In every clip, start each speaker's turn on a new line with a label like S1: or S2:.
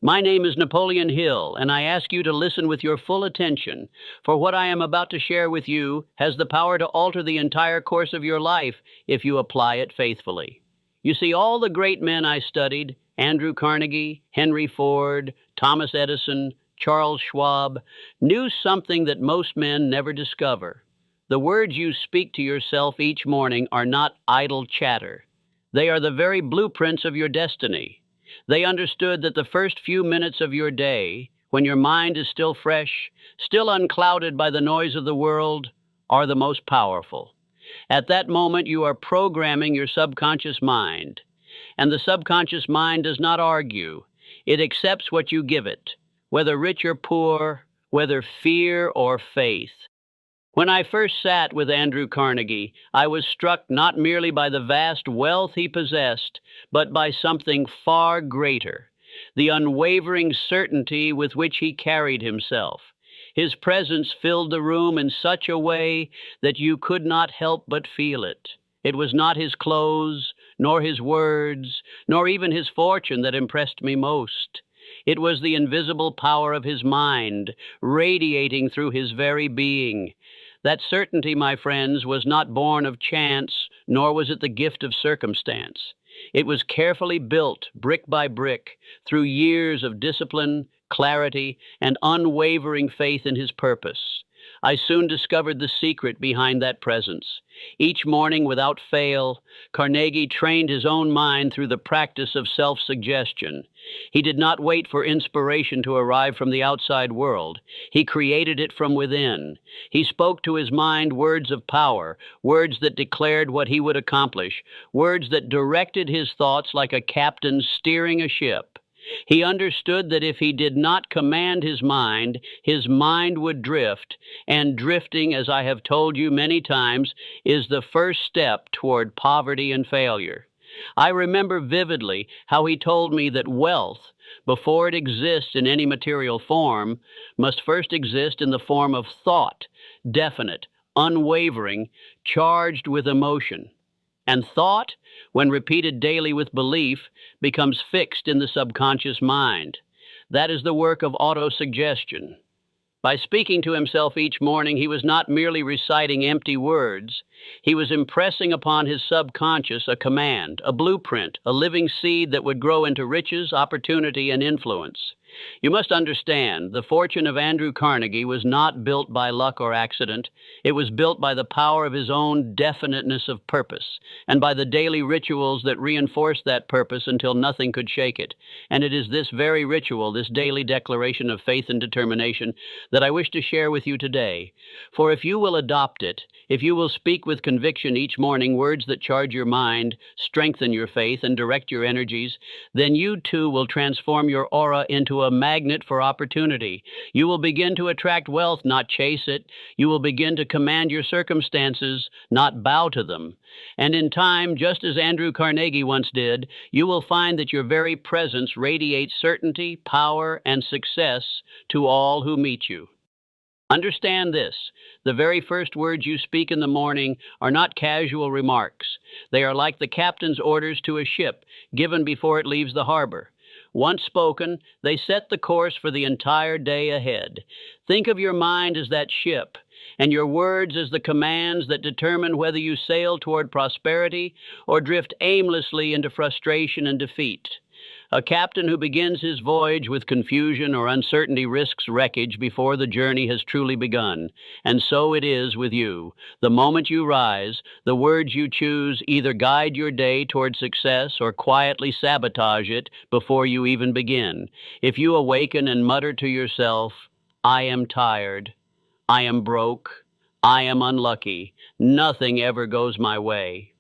S1: My name is Napoleon Hill, and I ask you to listen with your full attention, for what I am about to share with you has the power to alter the entire course of your life if you apply it faithfully. You see, all the great men I studied, Andrew Carnegie, Henry Ford, Thomas Edison, Charles Schwab, knew something that most men never discover. The words you speak to yourself each morning are not idle chatter. They are the very blueprints of your destiny. They understood that the first few minutes of your day, when your mind is still fresh, still unclouded by the noise of the world, are the most powerful. At that moment, you are programming your subconscious mind. And the subconscious mind does not argue. It accepts what you give it, whether rich or poor, whether fear or faith. When I first sat with Andrew Carnegie, I was struck not merely by the vast wealth he possessed, but by something far greater, the unwavering certainty with which he carried himself. His presence filled the room in such a way that you could not help but feel it. It was not his clothes, nor his words, nor even his fortune that impressed me most. It was the invisible power of his mind, radiating through his very being. That certainty, my friends, was not born of chance, nor was it the gift of circumstance. It was carefully built, brick by brick, through years of discipline, clarity, and unwavering faith in his purpose. I soon discovered the secret behind that presence. Each morning, without fail, Carnegie trained his own mind through the practice of self-suggestion. He did not wait for inspiration to arrive from the outside world. He created it from within. He spoke to his mind words of power, words that declared what he would accomplish, words that directed his thoughts like a captain steering a ship. He understood that if he did not command his mind would drift, and drifting, as I have told you many times, is the first step toward poverty and failure. I remember vividly how he told me that wealth, before it exists in any material form, must first exist in the form of thought, definite, unwavering, charged with emotion. And thought, when repeated daily with belief, becomes fixed in the subconscious mind. That is the work of autosuggestion. By speaking to himself each morning, he was not merely reciting empty words. He was impressing upon his subconscious a command, a blueprint, a living seed that would grow into riches, opportunity, and influence. You must understand, the fortune of Andrew Carnegie was not built by luck or accident. It was built by the power of his own definiteness of purpose, and by the daily rituals that reinforced that purpose until nothing could shake it. And it is this very ritual, this daily declaration of faith and determination, that I wish to share with you today. For if you will adopt it, if you will speak with conviction each morning words that charge your mind, strengthen your faith, and direct your energies, then you too will transform your aura into a magnet for opportunity. You will begin to attract wealth, not chase it. You will begin to command your circumstances, not bow to them. And in time, just as Andrew Carnegie once did, you will find that your very presence radiates certainty, power, and success to all who meet you. Understand this. The very first words you speak in the morning are not casual remarks. They are like the captain's orders to a ship, given before it leaves the harbor. Once spoken, they set the course for the entire day ahead. Think of your mind as that ship, and your words as the commands that determine whether you sail toward prosperity or drift aimlessly into frustration and defeat. A captain who begins his voyage with confusion or uncertainty risks wreckage before the journey has truly begun. And so it is with you. The moment you rise, the words you choose either guide your day toward success or quietly sabotage it before you even begin. If you awaken and mutter to yourself, "I am tired, I am broke, I am unlucky, nothing ever goes my way,"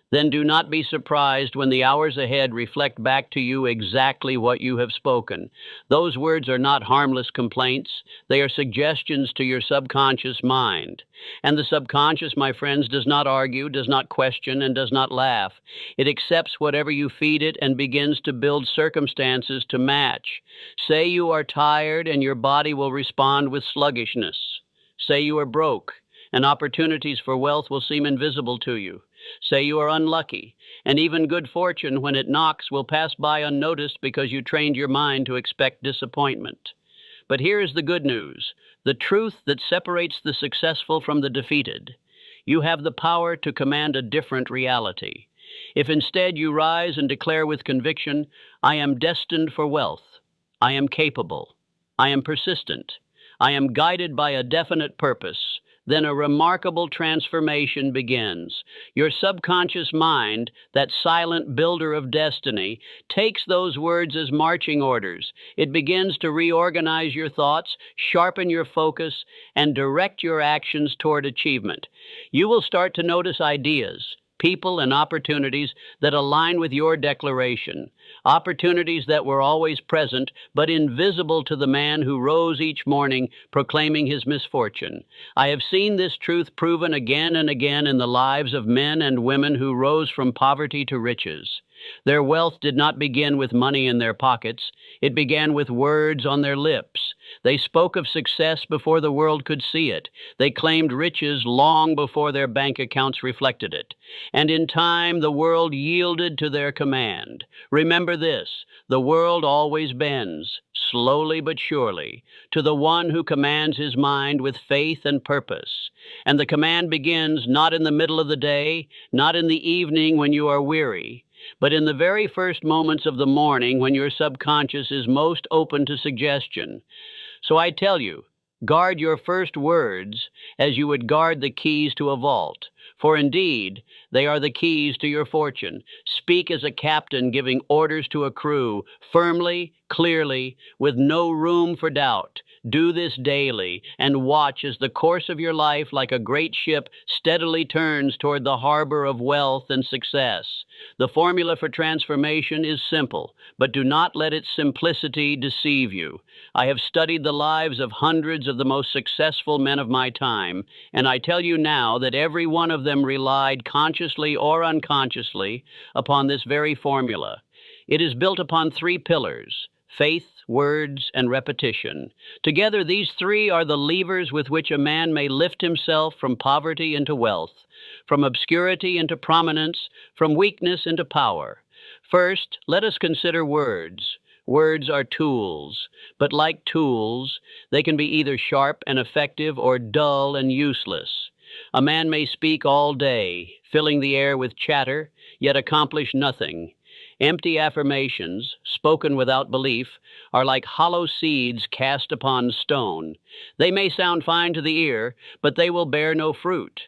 S1: then do not be surprised when the hours ahead reflect back to you exactly what you have spoken. Those words are not harmless complaints. They are suggestions to your subconscious mind. And the subconscious, my friends, does not argue, does not question, and does not laugh. It accepts whatever you feed it and begins to build circumstances to match. Say you are tired, and your body will respond with sluggishness. Say you are broke, and opportunities for wealth will seem invisible to you. Say you are unlucky, and even good fortune, when it knocks, will pass by unnoticed because you trained your mind to expect disappointment. But here is the good news, the truth that separates the successful from the defeated. You have the power to command a different reality. If instead you rise and declare with conviction, I am destined for wealth, I am capable, I am persistent, I am guided by a definite purpose, then a remarkable transformation begins. Your subconscious mind, that silent builder of destiny, takes those words as marching orders. It begins to reorganize your thoughts, sharpen your focus, and direct your actions toward achievement. You will start to notice ideas, people, and opportunities that align with your declaration. Opportunities that were always present, but invisible to the man who rose each morning proclaiming his misfortune. I have seen this truth proven again and again in the lives of men and women who rose from poverty to riches. Their wealth did not begin with money in their pockets. It began with words on their lips. They spoke of success before the world could see it. They claimed riches long before their bank accounts reflected it. And in time, the world yielded to their command. Remember this, the world always bends, slowly but surely, to the one who commands his mind with faith and purpose. And the command begins not in the middle of the day, not in the evening when you are weary, but in the very first moments of the morning when your subconscious is most open to suggestion. So I tell you, guard your first words as you would guard the keys to a vault, for indeed they are the keys to your fortune. Speak as a captain giving orders to a crew, firmly, clearly, with no room for doubt. Do this daily, and watch as the course of your life, like a great ship, steadily turns toward the harbor of wealth and success. The formula for transformation is simple, but do not let its simplicity deceive you. I have studied the lives of hundreds of the most successful men of my time, and I tell you now that every one of them relied consciously or unconsciously upon this very formula. It is built upon three pillars: faith, words, and repetition. Together, these three are the levers with which a man may lift himself from poverty into wealth, from obscurity into prominence, from weakness into power. First, let us consider words. Words are tools, but like tools, they can be either sharp and effective or dull and useless. A man may speak all day, filling the air with chatter, yet accomplish nothing. Empty affirmations, spoken without belief, are like hollow seeds cast upon stone. They may sound fine to the ear, but they will bear no fruit.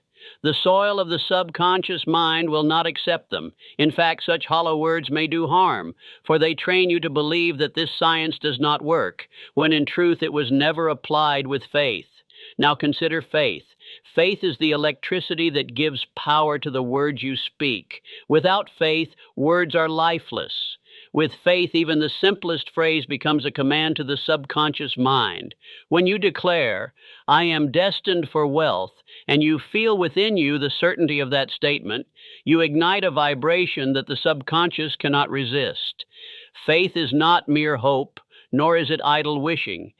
S1: The soil of the subconscious mind will not accept them. In fact, such hollow words may do harm, for they train you to believe that this science does not work, when in truth it was never applied with faith. Now consider faith. Faith is the electricity that gives power to the words you speak. Without faith, words are lifeless. With faith, even the simplest phrase becomes a command to the subconscious mind. When you declare, I am destined for wealth, and you feel within you the certainty of that statement, you ignite a vibration that the subconscious cannot resist. Faith is not mere hope, nor is it idle wishing.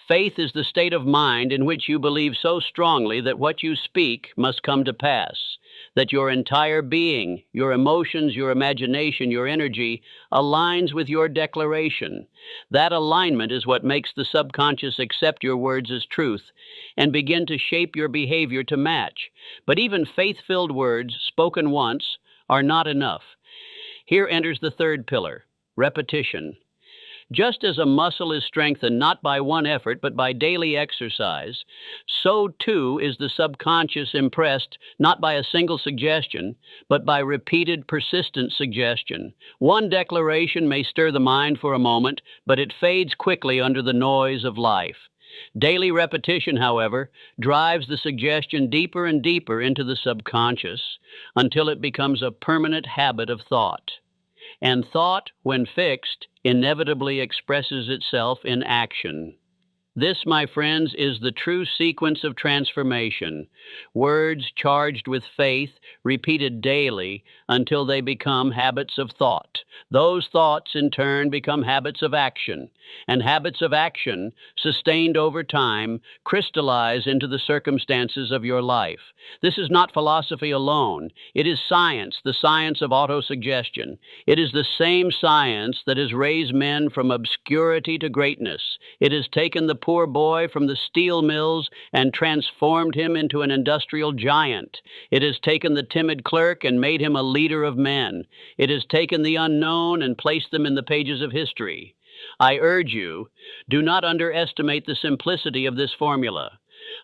S1: Faith is the state of mind in which you believe so strongly that what you speak must come to pass, that your entire being, your emotions, your imagination, your energy, aligns with your declaration. That alignment is what makes the subconscious accept your words as truth and begin to shape your behavior to match. But even faith-filled words, spoken once, are not enough. Here enters the third pillar, repetition. Just as a muscle is strengthened not by one effort but by daily exercise, so too is the subconscious impressed not by a single suggestion, but by repeated, persistent suggestion. One declaration may stir the mind for a moment, but it fades quickly under the noise of life. Daily repetition, however, drives the suggestion deeper and deeper into the subconscious until it becomes a permanent habit of thought. And thought, when fixed, inevitably expresses itself in action. This, my friends, is the true sequence of transformation. Words charged with faith, repeated daily until they become habits of thought. Those thoughts, in turn, become habits of action. and habits of action, sustained over time, crystallize into the circumstances of your life. This is not philosophy alone. It is science, the science of autosuggestion. It is the same science that has raised men from obscurity to greatness. It has taken the poor boy from the steel mills and transformed him into an industrial giant. It has taken the timid clerk and made him a leader of men. It has taken the unknown and placed them in the pages of history. I urge you, do not underestimate the simplicity of this formula.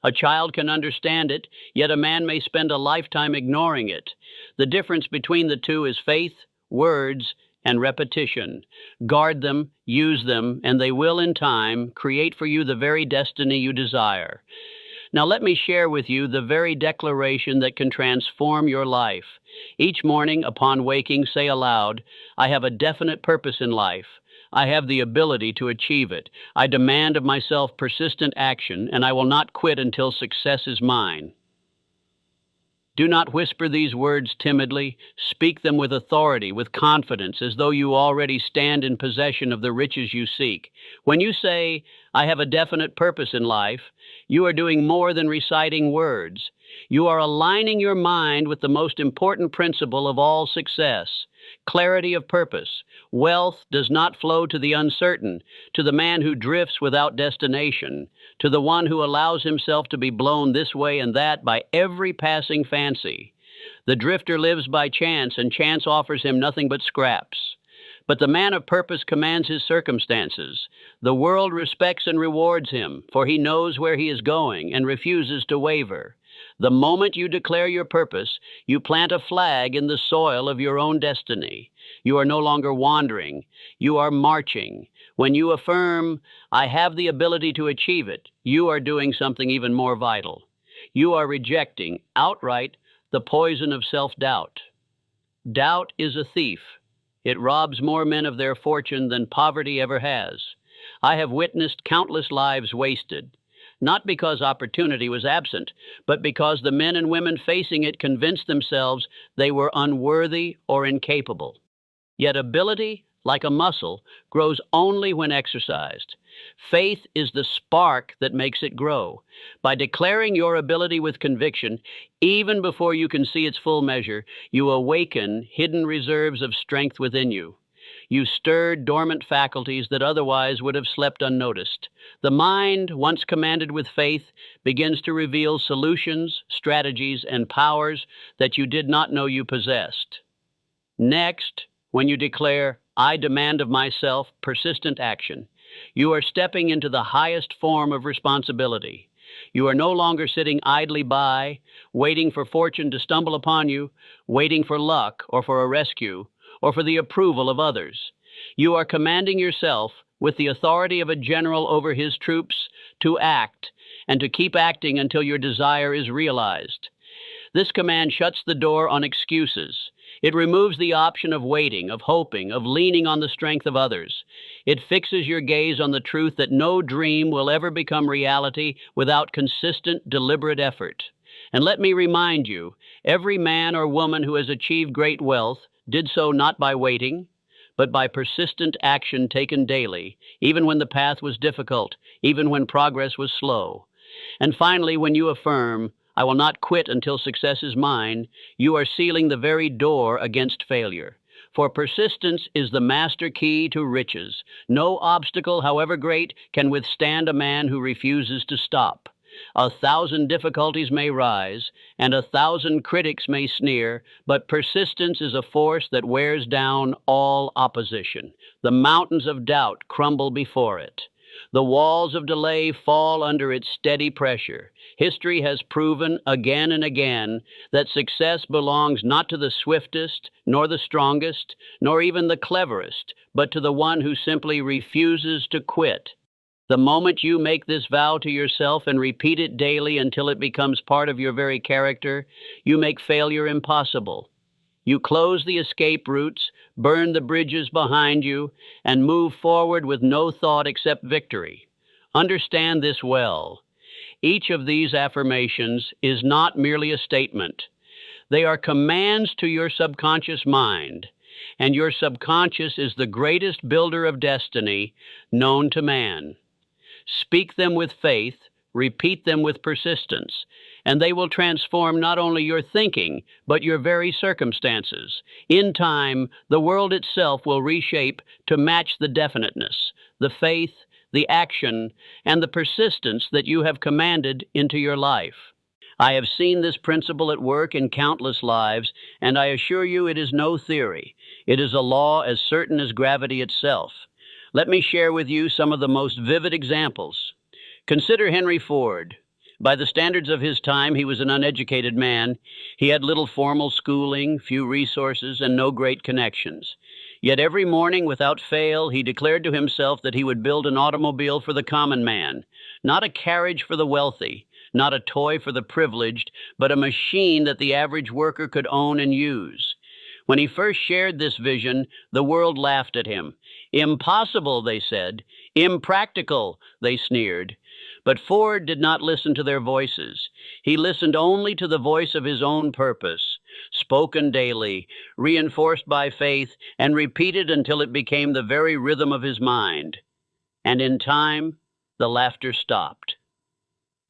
S1: A child can understand it, yet a man may spend a lifetime ignoring it. The difference between the two is faith, words, and repetition. Guard them, use them, and they will, in time, create for you the very destiny you desire. Now let me share with you the very declaration that can transform your life. Each morning, upon waking, say aloud, I have a definite purpose in life. I have the ability to achieve it. I demand of myself persistent action, and I will not quit until success is mine. Do not whisper these words timidly. Speak them with authority, with confidence, as though you already stand in possession of the riches you seek. When you say, I have a definite purpose in life, you are doing more than reciting words. You are aligning your mind with the most important principle of all success, clarity of purpose. Wealth does not flow to the uncertain, to the man who drifts without destination, to the one who allows himself to be blown this way and that by every passing fancy. The drifter lives by chance, and chance offers him nothing but scraps. But the man of purpose commands his circumstances. The world respects and rewards him, for he knows where he is going and refuses to waver. The moment you declare your purpose, you plant a flag in the soil of your own destiny. You are no longer wandering. You are marching. When you affirm, I have the ability to achieve it, you are doing something even more vital. You are rejecting, outright, the poison of self-doubt. Doubt is a thief. It robs more men of their fortune than poverty ever has. I have witnessed countless lives wasted, not because opportunity was absent, but because the men and women facing it convinced themselves they were unworthy or incapable. Yet ability, like a muscle, grows only when exercised. Faith is the spark that makes it grow. By declaring your ability with conviction, even before you can see its full measure, you awaken hidden reserves of strength within you. You stir dormant faculties that otherwise would have slept unnoticed. The mind, once commanded with faith, begins to reveal solutions, strategies, and powers that you did not know you possessed. Next, when you declare, I demand of myself persistent action, you are stepping into the highest form of responsibility. You are no longer sitting idly by, waiting for fortune to stumble upon you, waiting for luck or for a rescue, or for the approval of others. You are commanding yourself, with the authority of a general over his troops, to act, and to keep acting until your desire is realized. This command shuts the door on excuses. It removes the option of waiting, of hoping, of leaning on the strength of others. It fixes your gaze on the truth that no dream will ever become reality without consistent, deliberate effort. And let me remind you, every man or woman who has achieved great wealth did so not by waiting, but by persistent action taken daily, even when the path was difficult, even when progress was slow. And finally, when you affirm, I will not quit until success is mine, you are sealing the very door against failure. For persistence is the master key to riches. No obstacle, however great, can withstand a man who refuses to stop. 1,000 difficulties may rise, and 1,000 critics may sneer, but persistence is a force that wears down all opposition. The mountains of doubt crumble before it. The walls of delay fall under its steady pressure. History has proven again and again that success belongs not to the swiftest, nor the strongest, nor even the cleverest, but to the one who simply refuses to quit. The moment you make this vow to yourself and repeat it daily until it becomes part of your very character, you make failure impossible. You close the escape routes, burn the bridges behind you, and move forward with no thought except victory. Understand this well. Each of these affirmations is not merely a statement. They are commands to your subconscious mind. and your subconscious is the greatest builder of destiny known to man. Speak them with faith, repeat them with persistence, and they will transform not only your thinking, but your very circumstances. In time, the world itself will reshape to match the definiteness, the faith, the action, and the persistence that you have commanded into your life. I have seen this principle at work in countless lives, and I assure you it is no theory. It is a law as certain as gravity itself. Let me share with you some of the most vivid examples. Consider Henry Ford. By the standards of his time, he was an uneducated man. He had little formal schooling, few resources, and no great connections. Yet every morning, without fail, he declared to himself that he would build an automobile for the common man, not a carriage for the wealthy, not a toy for the privileged, but a machine that the average worker could own and use. When he first shared this vision, the world laughed at him. Impossible, they said. Impractical, they sneered. But Ford did not listen to their voices. He listened only to the voice of his own purpose, spoken daily, reinforced by faith, and repeated until it became the very rhythm of his mind. And in time, the laughter stopped.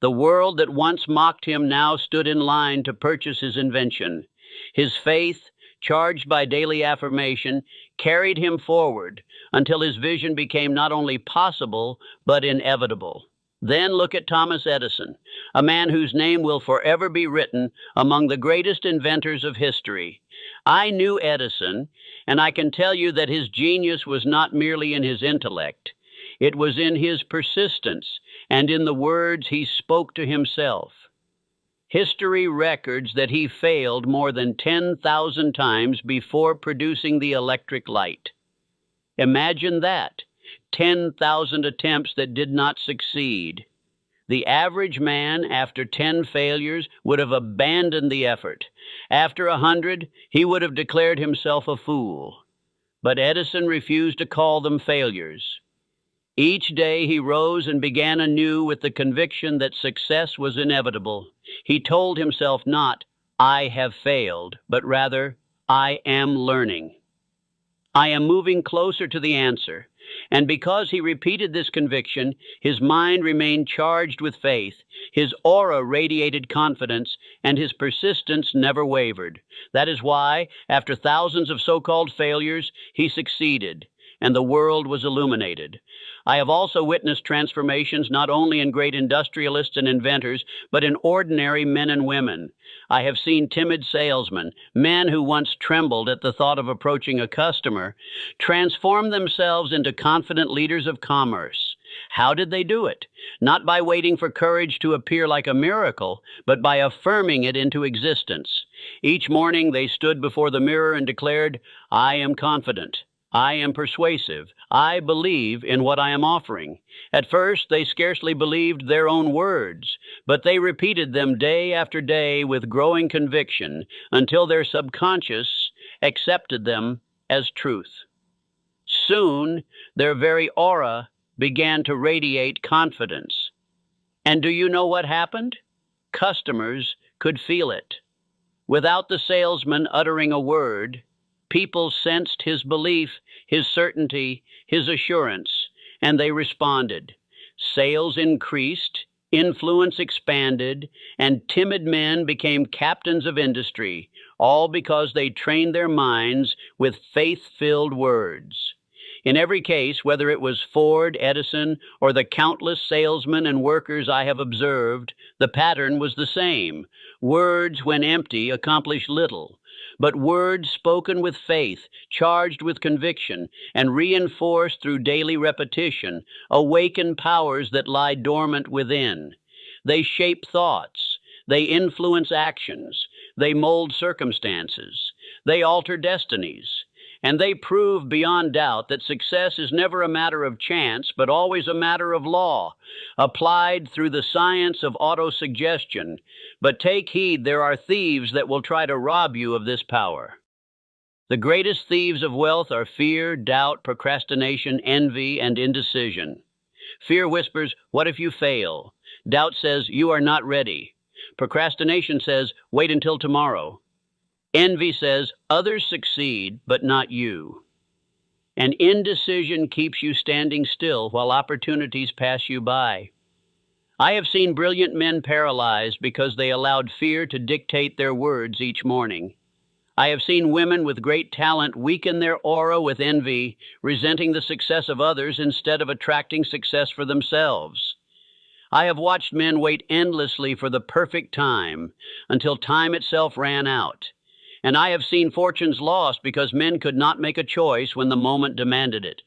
S1: The world that once mocked him now stood in line to purchase his invention. His faith, charged by daily affirmation, carried him forward until his vision became not only possible, but inevitable. Then look at Thomas Edison, a man whose name will forever be written among the greatest inventors of history. I knew Edison, and I can tell you that his genius was not merely in his intellect. It was in his persistence and in the words he spoke to himself. History records that he failed more than 10,000 times before producing the electric light. Imagine that. 10,000 attempts that did not succeed. The average man, after 10 failures, would have abandoned the effort. After 100, he would have declared himself a fool. But Edison refused to call them failures. Each day he rose and began anew with the conviction that success was inevitable. He told himself not, "I have failed," but rather, "I am learning. I am moving closer to the answer." And because he repeated this conviction, his mind remained charged with faith, his aura radiated confidence, and his persistence never wavered. That is why, after thousands of so-called failures, he succeeded, and the world was illuminated. I have also witnessed transformations not only in great industrialists and inventors, but in ordinary men and women. I have seen timid salesmen, men who once trembled at the thought of approaching a customer, transform themselves into confident leaders of commerce. How did they do it? Not by waiting for courage to appear like a miracle, but by affirming it into existence. Each morning they stood before the mirror and declared, "I am confident. I am persuasive. I believe in what I am offering." At first, they scarcely believed their own words, but they repeated them day after day with growing conviction until their subconscious accepted them as truth. Soon, their very aura began to radiate confidence. And do you know what happened? Customers could feel it. Without the salesman uttering a word, people sensed his belief, his certainty, his assurance, and they responded. Sales increased, influence expanded, and timid men became captains of industry, all because they trained their minds with faith-filled words. In every case, whether it was Ford, Edison, or the countless salesmen and workers I have observed, the pattern was the same. Words, when empty, accomplish little. But words spoken with faith, charged with conviction, and reinforced through daily repetition, awaken powers that lie dormant within. They shape thoughts. They influence actions. They mold circumstances. They alter destinies. And they prove beyond doubt that success is never a matter of chance, but always a matter of law, applied through the science of autosuggestion. But take heed, there are thieves that will try to rob you of this power. The greatest thieves of wealth are fear, doubt, procrastination, envy, and indecision. Fear whispers, "What if you fail?" Doubt says, "You are not ready." Procrastination says, "Wait until tomorrow." Envy says, others succeed, but not you. And indecision keeps you standing still while opportunities pass you by. I have seen brilliant men paralyzed because they allowed fear to dictate their words each morning. I have seen women with great talent weaken their aura with envy, resenting the success of others instead of attracting success for themselves. I have watched men wait endlessly for the perfect time until time itself ran out. And I have seen fortunes lost because men could not make a choice when the moment demanded it.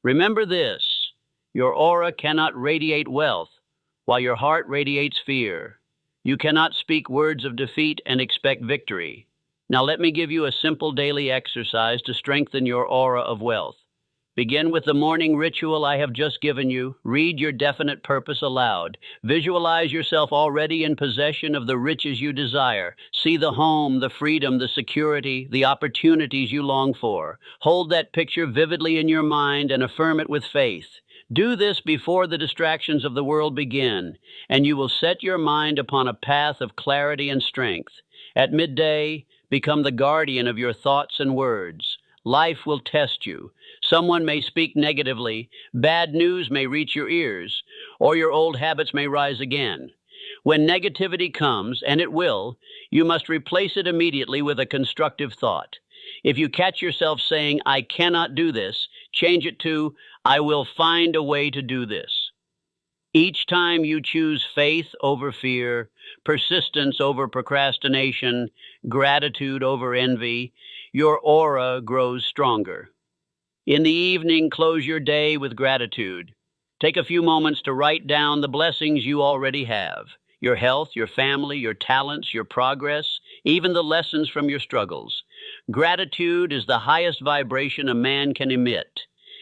S1: Remember this: your aura cannot radiate wealth, while your heart radiates fear. You cannot speak words of defeat and expect victory. Now let me give you a simple daily exercise to strengthen your aura of wealth. Begin with the morning ritual I have just given you. Read your definite purpose aloud. Visualize yourself already in possession of the riches you desire. See the home, the freedom, the security, the opportunities you long for. Hold that picture vividly in your mind and affirm it with faith. Do this before the distractions of the world begin, and you will set your mind upon a path of clarity and strength. At midday, become the guardian of your thoughts and words. Life will test you. Someone may speak negatively, bad news may reach your ears, or your old habits may rise again. When negativity comes, and it will, you must replace it immediately with a constructive thought. If you catch yourself saying, I cannot do this, change it to, I will find a way to do this. Each time you choose faith over fear, persistence over procrastination, gratitude over envy, your aura grows stronger. In the evening, close your day with gratitude. Take a few moments to write down the blessings you already have: your health, your family, your talents, your progress, even the lessons from your struggles. Gratitude is the highest vibration a man can emit.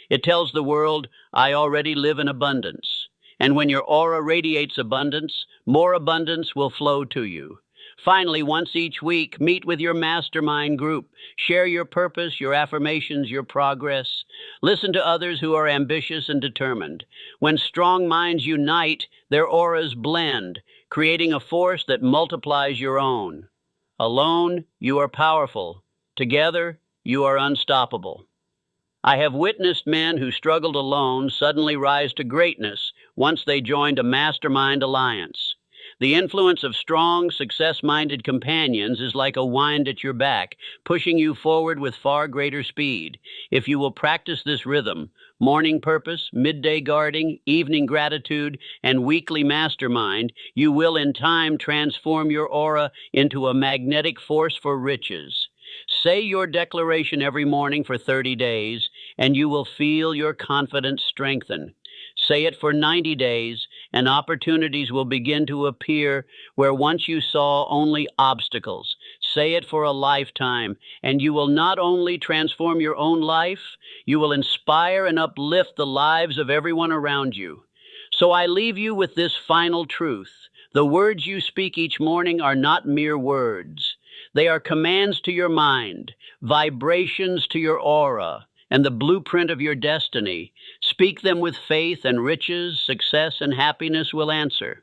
S1: It tells the world, I already live in abundance. And when your aura radiates abundance, more abundance will flow to you. Finally, once each week, meet with your mastermind group. Share your purpose, your affirmations, your progress. Listen to others who are ambitious and determined. When strong minds unite, their auras blend, creating a force that multiplies your own. Alone, you are powerful. Together, you are unstoppable. I have witnessed men who struggled alone suddenly rise to greatness once they joined a mastermind alliance. The influence of strong, success-minded companions is like a wind at your back, pushing you forward with far greater speed. If you will practice this rhythm, morning purpose, midday guarding, evening gratitude, and weekly mastermind, you will in time transform your aura into a magnetic force for riches. Say your declaration every morning for 30 days, and you will feel your confidence strengthen. Say it for 90 days, and opportunities will begin to appear where once you saw only obstacles. Say it for a lifetime, and you will not only transform your own life, you will inspire and uplift the lives of everyone around you. So I leave you with this final truth. The words you speak each morning are not mere words. They are commands to your mind, vibrations to your aura, and the blueprint of your destiny. Speak them with faith, and riches, success, and happiness will answer.